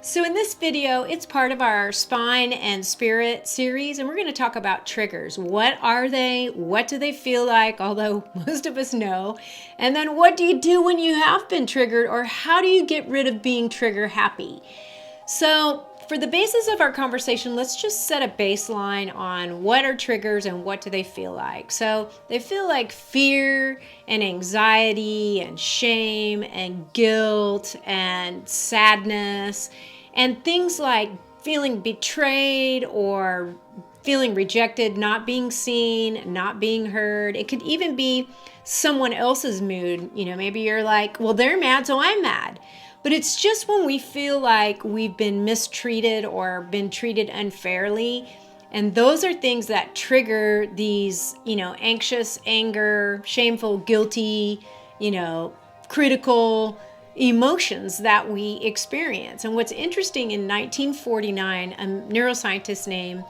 So in this video, it's part of our spine and spirit series, and we're going to talk about triggers. What are they? What do they feel like? Although most of us know. And then what do you do when you have been triggered, or how do you get rid of being trigger happy? So for the basis of our conversation, let's just set a baseline on what are triggers and what do they feel like. So they feel like fear and anxiety and shame and guilt and sadness and things like feeling betrayed or feeling rejected, not being seen, not being heard. It could even be someone else's mood. Maybe you're like, well, they're mad, so I'm mad. But it's just when we feel like we've been mistreated or been treated unfairly. And those are things that trigger these, anxious, anger, shameful, guilty, critical emotions that we experience. And what's interesting, in 1949, a neuroscientist named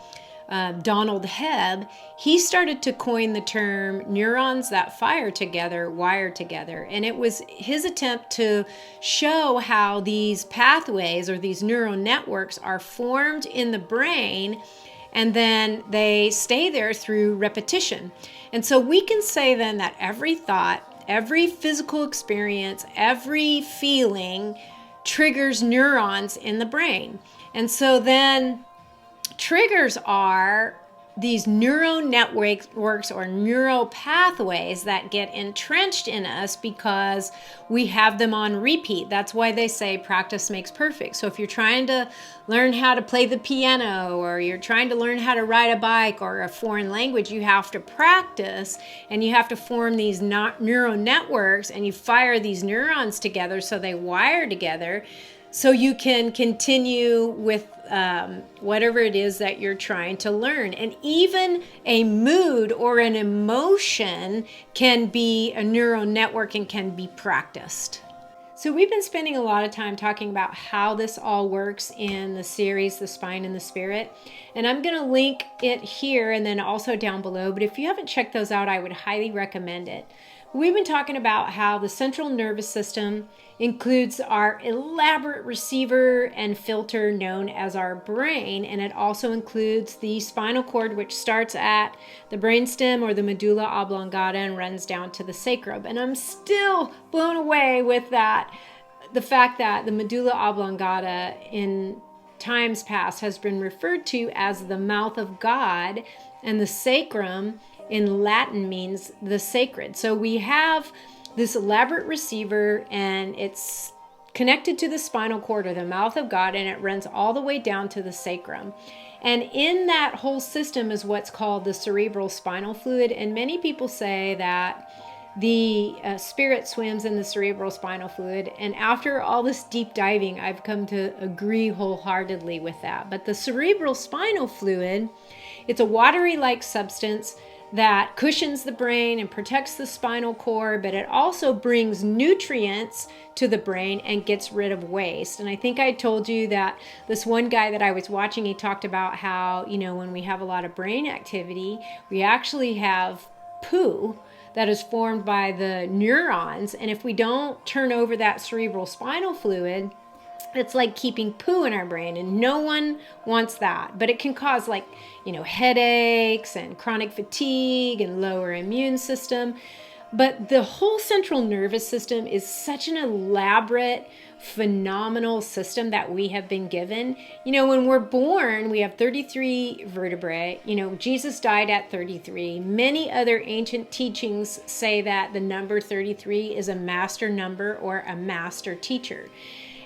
Donald Hebb, he started to coin the term neurons that fire together, wire together. And it was his attempt to show how these pathways or these neural networks are formed in the brain, and then they stay there through repetition. And so we can say then that every thought, every physical experience, every feeling triggers neurons in the brain. And so then triggers are these neural networks or neural pathways that get entrenched in us because we have them on repeat. That's why they say practice makes perfect. So if you're trying to learn how to play the piano, or you're trying to learn how to ride a bike or a foreign language, you have to practice, and you have to form these neural networks, and you fire these neurons together so they wire together, so you can continue with whatever it is that you're trying to learn. And even a mood or an emotion can be a neural network and can be practiced. So we've been spending a lot of time talking about how this all works in the series, The Spine and the Spirit. And I'm going to link it here and then also down below. But if you haven't checked those out, I would highly recommend it. We've been talking about how the central nervous system includes our elaborate receiver and filter known as our brain, and it also includes the spinal cord, which starts at the brainstem or the medulla oblongata and runs down to the sacrum. And I'm still blown away with the fact that the medulla oblongata in times past has been referred to as the mouth of God, and the sacrum in Latin means the sacred. So we have this elaborate receiver, and it's connected to the spinal cord or the mouth of God, and it runs all the way down to the sacrum. And in that whole system is what's called the cerebral spinal fluid. And many people say that the spirit swims in the cerebral spinal fluid. And after all this deep diving, I've come to agree wholeheartedly with that. But the cerebral spinal fluid, it's a watery-like substance that cushions the brain and protects the spinal cord, but it also brings nutrients to the brain and gets rid of waste. And I think I told you that this one guy that I was watching, he talked about how, when we have a lot of brain activity, we actually have poo that is formed by the neurons. And if we don't turn over that cerebral spinal fluid, it's like keeping poo in our brain, and no one wants that. But it can cause headaches and chronic fatigue and lower immune system. But the whole central nervous system is such an elaborate, phenomenal system that we have been given. When we're born, we have 33 vertebrae. Jesus died at 33. Many other ancient teachings say that the number 33 is a master number or a master teacher.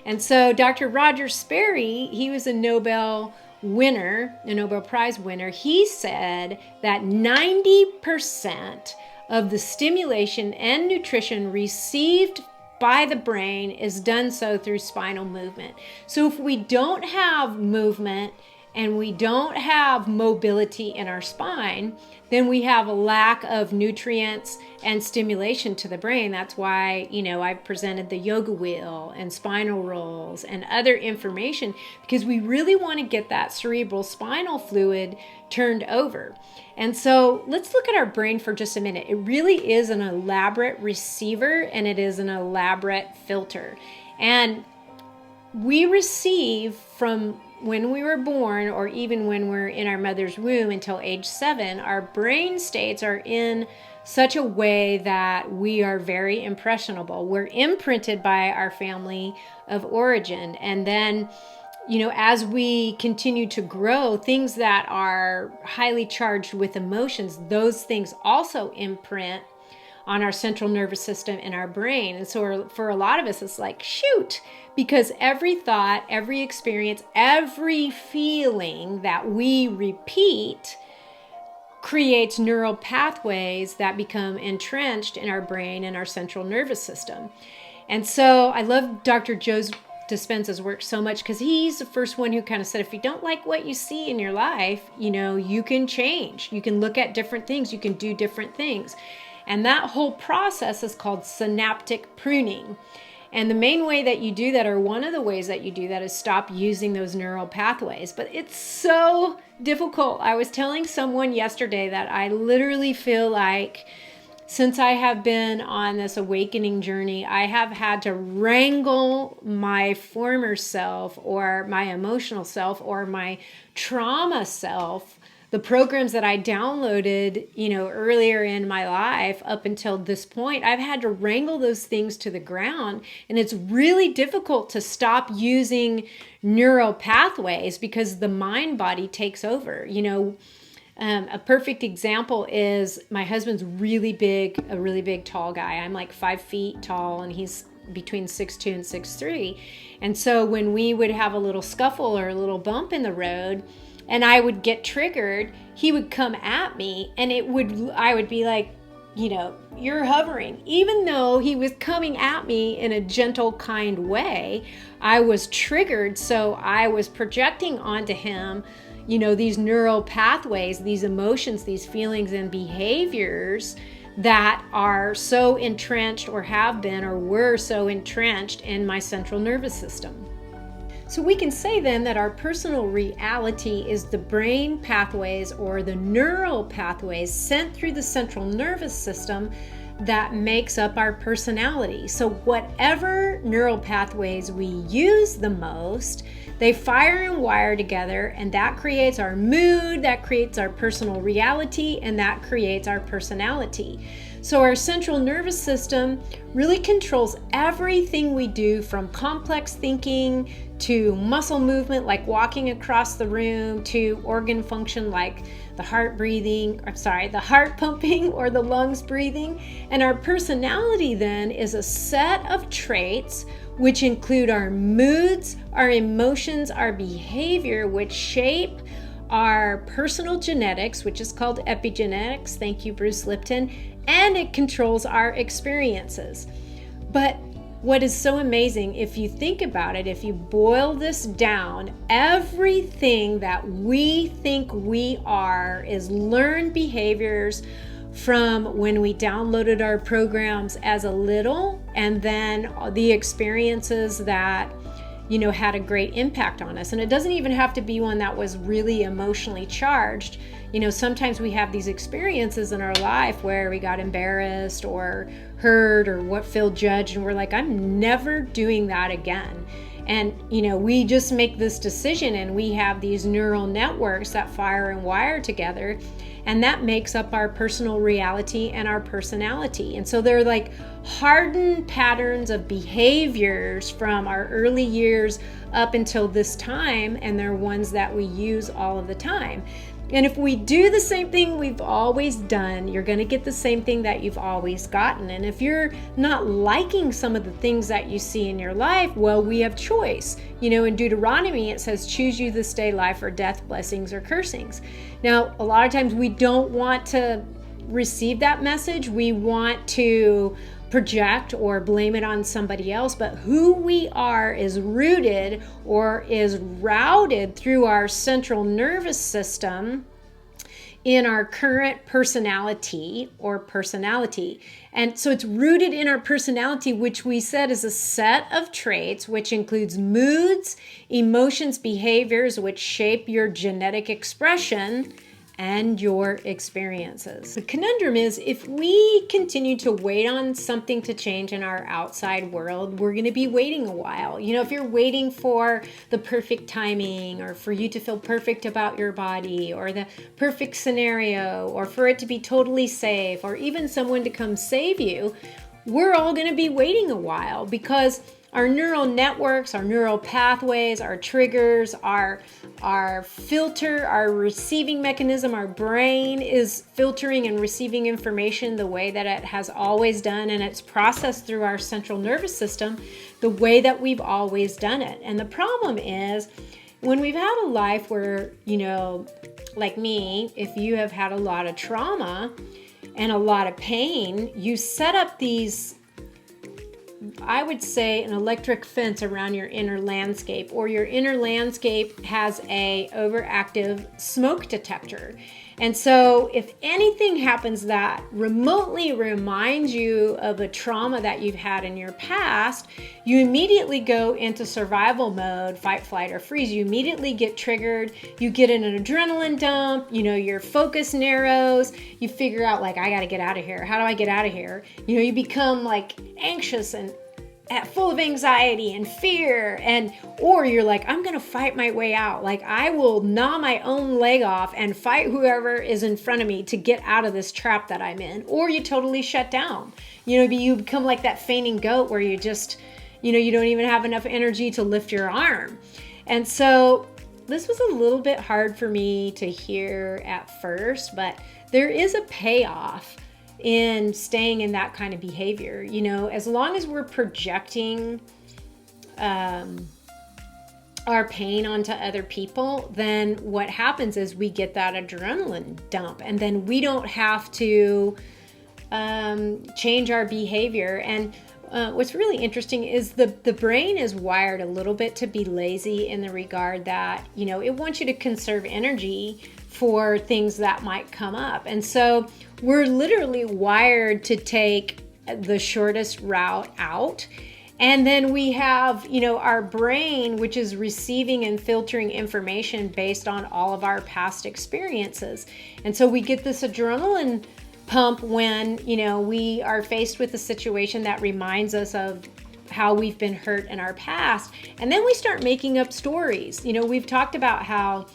And so Dr. Roger Sperry, he was a Nobel Prize winner. He said that 90% of the stimulation and nutrition received by the brain is done so through spinal movement. So if we don't have movement and we don't have mobility in our spine, then we have a lack of nutrients and stimulation to the brain. That's why, I've presented the yoga wheel and spinal rolls and other information, because we really want to get that cerebral spinal fluid turned over. And so let's look at our brain for just a minute. It really is an elaborate receiver, and it is an elaborate filter. And we receive from when we were born, or even when we're in our mother's womb until age 7, our brain states are in such a way that we are very impressionable. We're imprinted by our family of origin. And then, as we continue to grow, things that are highly charged with emotions, those things also imprint on our central nervous system in our brain. And so for a lot of us, it's like, shoot, because every thought, every experience, every feeling that we repeat creates neural pathways that become entrenched in our brain and our central nervous system. And so I love Dr. Joe Dispenza's work so much, because he's the first one who kind of said, if you don't like what you see in your life, you can change. You can look at different things. You can do different things. And that whole process is called synaptic pruning. And the main way that you do that, or one of the ways that you do that, is stop using those neural pathways. But it's so difficult. I was telling someone yesterday that I literally feel like, since I have been on this awakening journey, I have had to wrangle my former self, or my emotional self, or my trauma self, the programs that I downloaded, earlier in my life up until this point. I've had to wrangle those things to the ground. And it's really difficult to stop using neural pathways, because the mind body takes over. A perfect example is my husband's a really big, tall guy. I'm like 5 feet tall, and he's between 6'2" and 6'3". And so when we would have a little scuffle or a little bump in the road, and I would get triggered, he would come at me, and I would be like, you're hovering. Even though he was coming at me in a gentle, kind way, I was triggered. So I was projecting onto him, these neural pathways, these emotions, these feelings and behaviors that are so entrenched, or have been, or were so entrenched in my central nervous system. So we can say then that our personal reality is the brain pathways, or the neural pathways sent through the central nervous system, that makes up our personality. So whatever neural pathways we use the most, they fire and wire together, and that creates our mood, that creates our personal reality, and that creates our personality. So our central nervous system really controls everything we do, from complex thinking to muscle movement, like walking across the room, to organ function like the heart pumping, or the lungs breathing. And our personality then is a set of traits which include our moods, our emotions, our behavior, which shape our personal genetics, which is called epigenetics. Thank you, Bruce Lipton. And it controls our experiences. But what is so amazing, if you think about it, if you boil this down, everything that we think we are is learned behaviors from when we downloaded our programs as a little, and then the experiences that had a great impact on us. And it doesn't even have to be one that was really emotionally charged. Sometimes we have these experiences in our life where we got embarrassed or hurt or what feel judged, and we're like, I'm never doing that again. And, we just make this decision, and we have these neural networks that fire and wire together, and that makes up our personal reality and our personality. And so they're like hardened patterns of behaviors from our early years up until this time, and they're ones that we use all of the time. And if we do the same thing we've always done, you're going to get the same thing that you've always gotten. And if you're not liking some of the things that you see in your life, well, we have choice. In Deuteronomy, it says, choose you this day life or death, blessings or cursings. Now, a lot of times we don't want to receive that message. We want to project or blame it on somebody else, but who we are is rooted or is routed through our central nervous system in our current personality or personality. And so it's rooted in our personality, which we said is a set of traits, which includes moods, emotions, behaviors, which shape your genetic expression, and your experiences. The conundrum is, if we continue to wait on something to change in our outside world, we're going to be waiting a while. You know, if you're waiting for the perfect timing, or for you to feel perfect about your body, or the perfect scenario, or for it to be totally safe, or even someone to come save you, we're all going to be waiting a while, because our neural networks, our neural pathways, our triggers, our filter, our receiving mechanism, our brain is filtering and receiving information the way that it has always done, and it's processed through our central nervous system the way that we've always done it. And the problem is, when we've had a life where, you know, like me, if you have had a lot of trauma and a lot of pain, you set up these, I would say, an electric fence around your inner landscape, or your inner landscape has a overactive smoke detector. And so if anything happens that remotely reminds you of a trauma that you've had in your past, you immediately go into survival mode, fight, flight, or freeze. You immediately get triggered. You get an adrenaline dump. You know, your focus narrows. You figure out, like, I got to get out of here. How do I get out of here? You know, you become like anxious and full of anxiety and fear, or you're like, I'm gonna fight my way out. Like, I will gnaw my own leg off and fight whoever is in front of me to get out of this trap that I'm in. Or you totally shut down. You know, you become like that fainting goat where you just, you know, you don't even have enough energy to lift your arm. And so this was a little bit hard for me to hear at first, but there is a payoff in staying in that kind of behavior. You know, as long as we're projecting our pain onto other people, then what happens is we get that adrenaline dump, and then we don't have to change our behavior. And what's really interesting is the brain is wired a little bit to be lazy, in the regard that, you know, it wants you to conserve energy for things that might come up. And so we're literally wired to take the shortest route out. And then we have, you know, our brain, which is receiving and filtering information based on all of our past experiences. And so we get this adrenaline pump when, you know, we are faced with a situation that reminds us of how we've been hurt in our past. And then we start making up stories. You know, we've talked about how,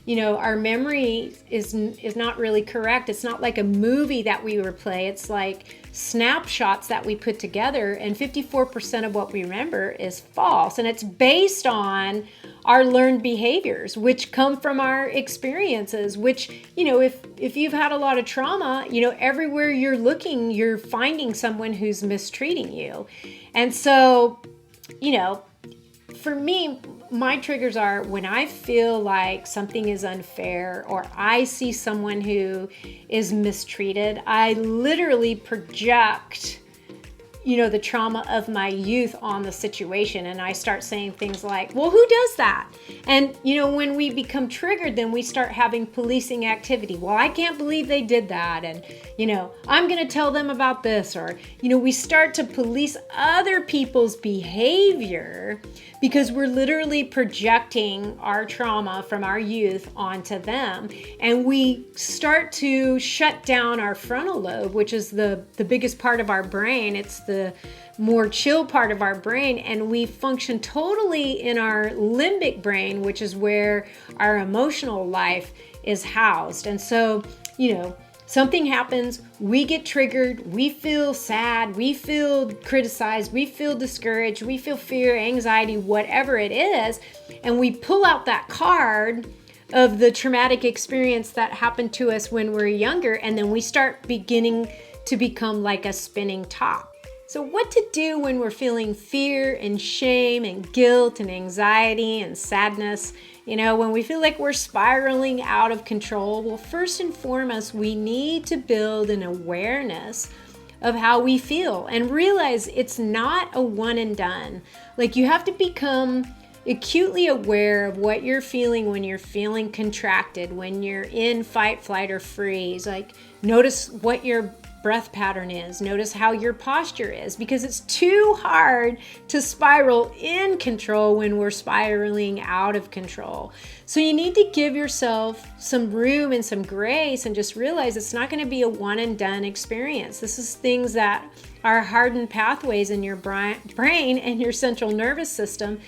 you know, our memory is not really correct. It's not like a movie that we replay. It's like snapshots that we put together, and 54% of what we remember is false. And it's based on our learned behaviors, which come from our experiences, which, you know, if you've had a lot of trauma, you know, everywhere you're looking, you're finding someone who's mistreating you. And so, you know, for me, my triggers are when I feel like something is unfair, or I see someone who is mistreated, I literally project, you know, the trauma of my youth on the situation. And I start saying things like, well, who does that? And, you know, when we become triggered, then we start having policing activity. Well, I can't believe they did that. And, you know, I'm going to tell them about this. Or, you know, we start to police other people's behavior because we're literally projecting our trauma from our youth onto them. And we start to shut down our frontal lobe, which is the biggest part of our brain. It's the more chill part of our brain, and we function totally in our limbic brain, which is where our emotional life is housed. And so, you know, something happens, we get triggered, we feel sad, we feel criticized, we feel discouraged, we feel fear, anxiety, whatever it is, and we pull out that card of the traumatic experience that happened to us when we're younger, and then we start beginning to become like a spinning top. So what to do when we're feeling fear and shame and guilt and anxiety and sadness? You know, when we feel like we're spiraling out of control, well, first and foremost, we need to build an awareness of how we feel and realize it's not a one and done. Like, you have to become acutely aware of what you're feeling when you're feeling contracted, when you're in fight, flight, or freeze. Like, notice what your breath pattern is. Notice how your posture is, because it's too hard to spiral in control when we're spiraling out of control. So you need to give yourself some room and some grace and just realize it's not going to be a one and done experience. This is things that are hardened pathways in your brain and your central nervous system.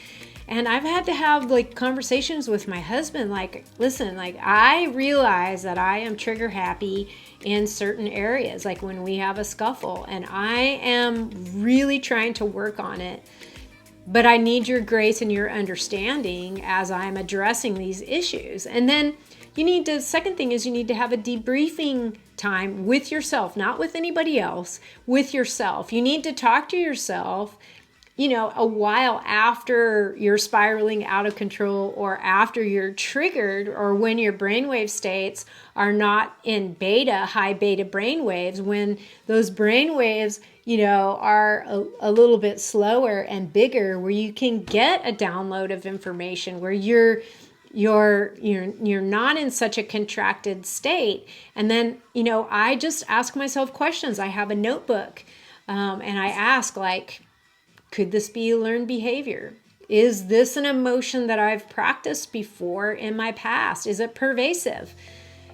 And I've had to have like conversations with my husband, like, listen, like I realize that I am trigger happy in certain areas, like when we have a scuffle, and I am really trying to work on it. But I need your grace and your understanding as I'm addressing these issues. And then second thing is you need to have a debriefing time with yourself, not with anybody else, with yourself. You need to talk to yourself, a while after you're spiraling out of control, or after you're triggered, or when your brainwave states are not in high beta brainwaves, when those brainwaves, are a little bit slower and bigger, where you can get a download of information, where you're not in such a contracted state. And then, I just ask myself questions. I have a notebook, and I ask, like, could this be learned behavior? Is this an emotion that I've practiced before in my past? Is it pervasive?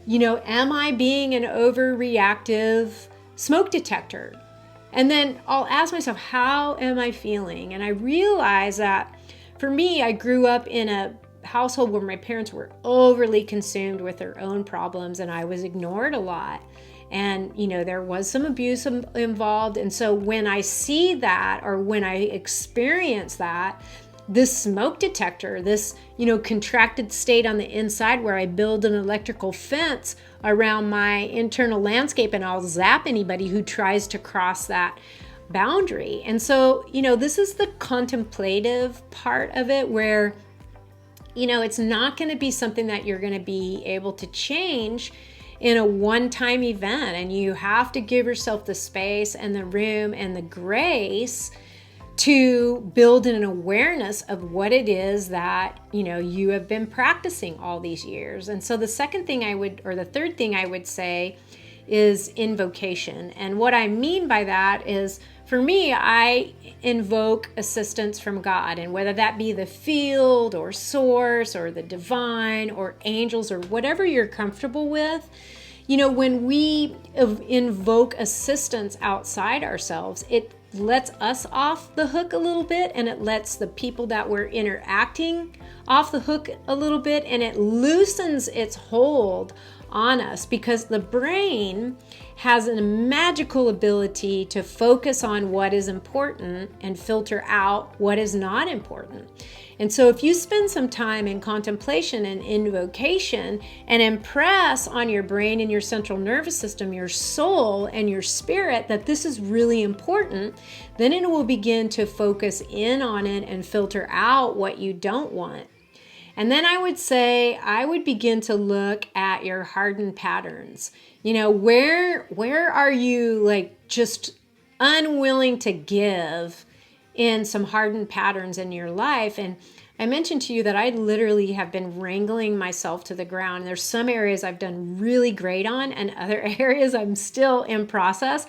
Am I being an overreactive smoke detector? And then I'll ask myself, how am I feeling? And I realize that for me, I grew up in a household where my parents were overly consumed with their own problems, and I was ignored a lot. And, there was some abuse involved. And so when I see that, or when I experience that, this smoke detector, this, contracted state on the inside where I build an electrical fence around my internal landscape, and I'll zap anybody who tries to cross that boundary. And so, this is the contemplative part of it, where, it's not going to be something that you're going to be able to change in a one-time event, and you have to give yourself the space and the room and the grace to build an awareness of what it is that you have been practicing all these years. And so the third thing I would say is invocation. And what I mean by that is, for me, I invoke assistance from God, and whether that be the field or source or the divine or angels or whatever you're comfortable with, when we invoke assistance outside ourselves, it lets us off the hook a little bit, and it lets the people that we're interacting off the hook a little bit, and it loosens its hold on us, because the brain has a magical ability to focus on what is important and filter out what is not important. And so if you spend some time in contemplation and invocation and impress on your brain and your central nervous system, your soul and your spirit, that this is really important, then it will begin to focus in on it and filter out what you don't want. And then I would begin to look at your hardened patterns. Where are you like just unwilling to give in some hardened patterns in your life? And I mentioned to you that I literally have been wrangling myself to the ground. And there's some areas I've done really great on, and other areas I'm still in process.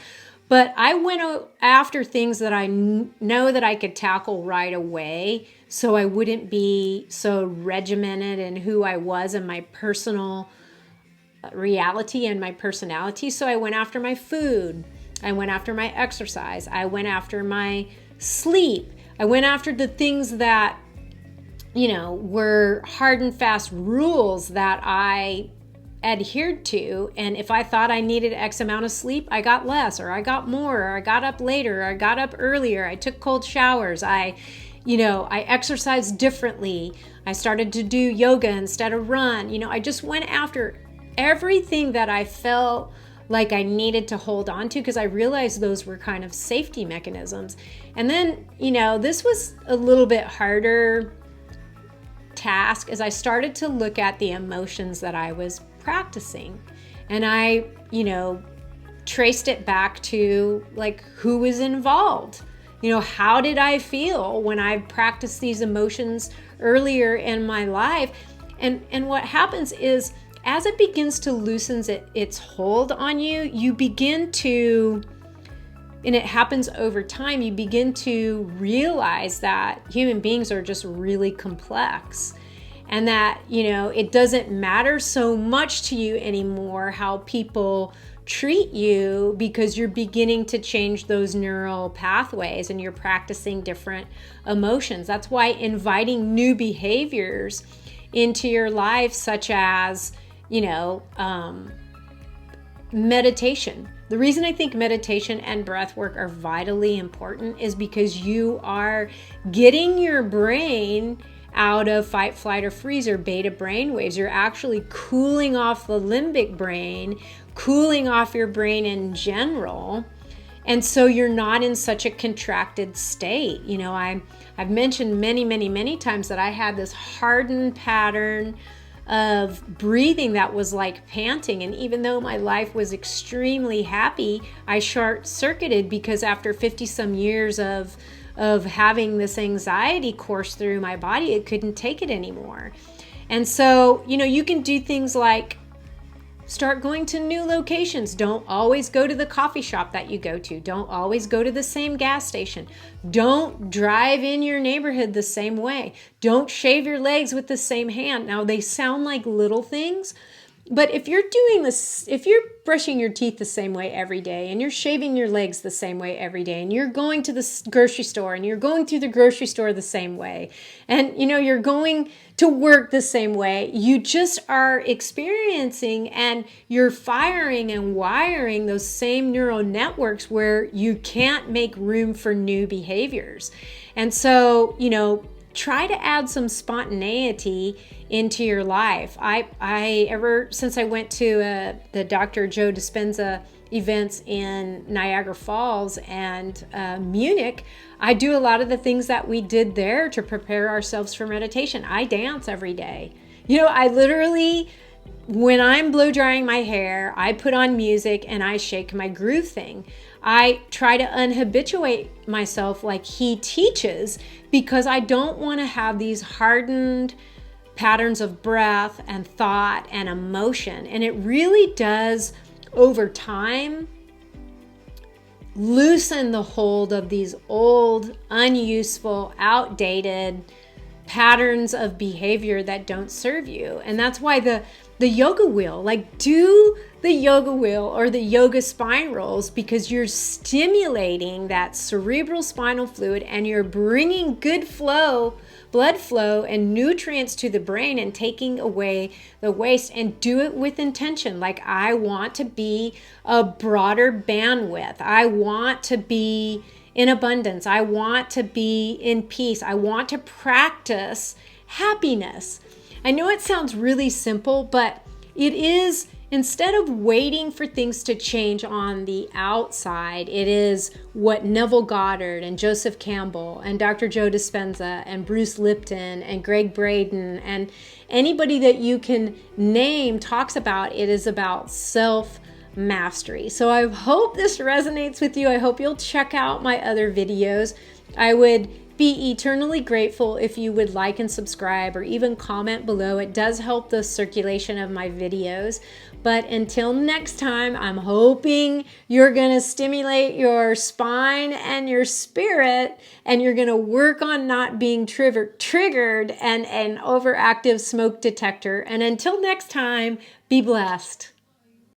But I went after things that I know that I could tackle right away, so I wouldn't be so regimented in who I was and my personal reality and my personality. So I went after my food. I went after my exercise. I went after my sleep. I went after the things that, were hard and fast rules that I adhered to. And if I thought I needed X amount of sleep, I got less, or I got more, or I got up later, or I got up earlier. I took cold showers. I exercised differently. I started to do yoga instead of run. I just went after everything that I felt like I needed to hold on to, because I realized those were kind of safety mechanisms. And then, this was a little bit harder task as I started to look at the emotions that I was practicing. And I, traced it back to like who was involved. How did I feel when I practiced these emotions earlier in my life? And what happens is as it begins to loosen its hold on you, you begin to, and it happens over time, you begin to realize that human beings are just really complex, and that, it doesn't matter so much to you anymore how people treat you, because you're beginning to change those neural pathways and you're practicing different emotions. That's why inviting new behaviors into your life, such as, meditation. The reason I think meditation and breath work are vitally important is because you are getting your brain out of fight, flight, or freeze, or beta brain waves. You're actually cooling off the limbic brain, cooling off your brain in general. And so you're not in such a contracted state. I've mentioned many, many, many times that I had this hardened pattern of breathing that was like panting. And even though my life was extremely happy, I short-circuited because after 50 some years of having this anxiety course through my body, it couldn't take it anymore. And so, you can do things like start going to new locations. Don't always go to the coffee shop that you go to. Don't always go to the same gas station. Don't drive in your neighborhood the same way. Don't shave your legs with the same hand. Now, they sound like little things, but if you're doing this, if you're brushing your teeth the same way every day, and you're shaving your legs the same way every day, and you're going to the grocery store, and you're going through the grocery store the same way, and you're going to work the same way, you just are experiencing and you're firing and wiring those same neural networks where you can't make room for new behaviors. And so, try to add some spontaneity into your life. I ever since I went to the Dr. Joe Dispenza events in Niagara Falls and Munich, I do a lot of the things that we did there to prepare ourselves for meditation. I dance every day. I literally, when I'm blow drying my hair, I put on music and I shake my groove thing. I try to unhabituate myself like he teaches, because I don't want to have these hardened patterns of breath and thought and emotion. And it really does, over time, loosen the hold of these old, unuseful, outdated patterns of behavior that don't serve you. And that's why the yoga wheel, do the yoga wheel or the yoga spine rolls, because you're stimulating that cerebral spinal fluid and you're bringing good blood flow and nutrients to the brain and taking away the waste. And do it with intention. I want to be a broader bandwidth. I want to be in abundance. I want to be in peace. I want to practice happiness. I know it sounds really simple, but it is, instead of waiting for things to change on the outside, it is what Neville Goddard and Joseph Campbell and Dr. Joe Dispenza and Bruce Lipton and Greg Braden and anybody that you can name talks about. It is about self-mastery. So I hope this resonates with you. I hope you'll check out my other videos. I would be eternally grateful if you would like and subscribe, or even comment below. It does help the circulation of my videos. But until next time, I'm hoping you're going to stimulate your spine and your spirit, and you're going to work on not being triggered and an overactive smoke detector. And until next time, be blessed.